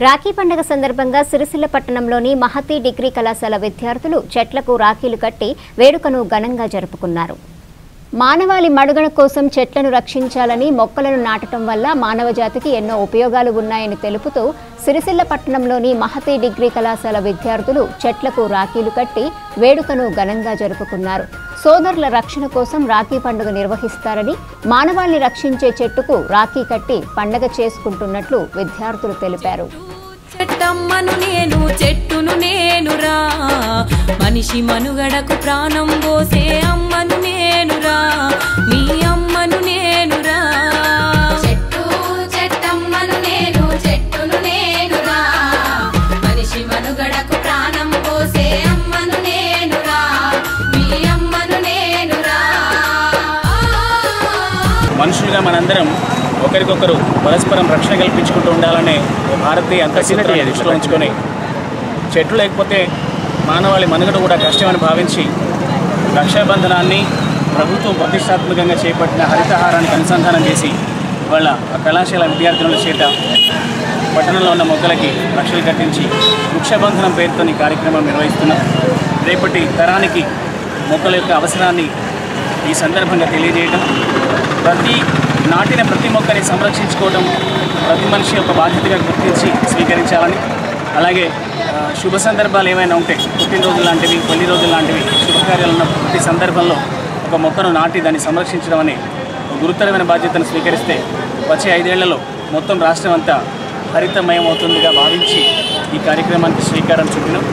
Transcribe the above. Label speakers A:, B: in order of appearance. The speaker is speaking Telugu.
A: రాఖీ పండుగ సందర్భంగా సిరిసిల్ల పట్టణంలోని మహతి డిగ్రీ కళాశాల విద్యార్థులు చెట్లకు రాఖీలు కట్టి వేడుకను ఘనంగా జరుపుకున్నారు. మానవాళి మనుగడ కోసం చెట్లను రక్షించాలని, మొక్కలను నాటడం వల్ల మానవ జాతికి ఎన్నో ఉపయోగాలు ఉన్నాయని తెలుపుతూ సిరిసిల్ల పట్టణంలోని మహతి డిగ్రీ కళాశాల విద్యార్థులు చెట్లకు రాఖీలు కట్టి వేడుకను ఘనంగా జరుపుకున్నారు. సోదరుల రక్షణ కోసం రాఖీ పండుగ నిర్వహిస్తారని, మానవాళిని రక్షించే చెట్టుకు రాఖీ కట్టి పండుగ చేసుకుంటున్నట్లు విద్యార్థులు తెలిపారు.
B: చెట్టమ్మను నేను చెట్టును నేనురా, మనిషి మనుగడకు ప్రాణం పోసే అమ్మను నేనురా, మీ అమ్మను నేనురా. చెట్టు చెట్టమ్మను నేను చెట్టును నేనురా, మనిషి మనుగడకు ప్రాణం పోసే అమ్మను నేనురా, మీ అమ్మను నేనురా.
C: మనుషులుగా మనందరం ఒకరికొకరు పరస్పరం రక్షణ కల్పించుకుంటూ ఉండాలనే భారతీయ అంతర్జాతీయ దృష్టిలో ఉంచుకొని, చెట్లు లేకపోతే మానవాళి మనుగడ కూడా కష్టమని భావించి రక్షాబంధనాన్ని ప్రభుత్వం ప్రతిష్టాత్మకంగా చేపట్టిన హరితహారానికి అనుసంధానం చేసి వాళ్ళ కళాశాల విద్యార్థుల చేత పట్టణంలో ఉన్న మొక్కలకి రక్షలు కట్టించి వృక్షబంధనం పేరుతో ఈ కార్యక్రమం నిర్వహిస్తున్నాం. రేపటి తరానికి మొక్కల యొక్క అవసరాన్ని ఈ సందర్భంగా తెలియజేయడం, నాటిన ప్రతి మొక్కని సంరక్షించుకోవడం ప్రతి మనిషి యొక్క బాధ్యతగా గుర్తించి స్వీకరించాలని, అలాగే శుభ సందర్భాలు ఏమైనా ఉంటే, పుట్టినరోజులు లాంటివి, పెళ్లి రోజులు లాంటివి శుభకార్యాలు ఉన్న ప్రతి సందర్భంలో ఒక మొక్కను నాటి దాన్ని సంరక్షించడం అనే గురుతరమైన బాధ్యతను స్వీకరిస్తే వచ్చే 5 ఏళ్లలో మొత్తం రాష్ట్రం అంతా హరితమయం అవుతుందిగా భావించి ఈ కార్యక్రమానికి శ్రీకారం చుట్టినాం.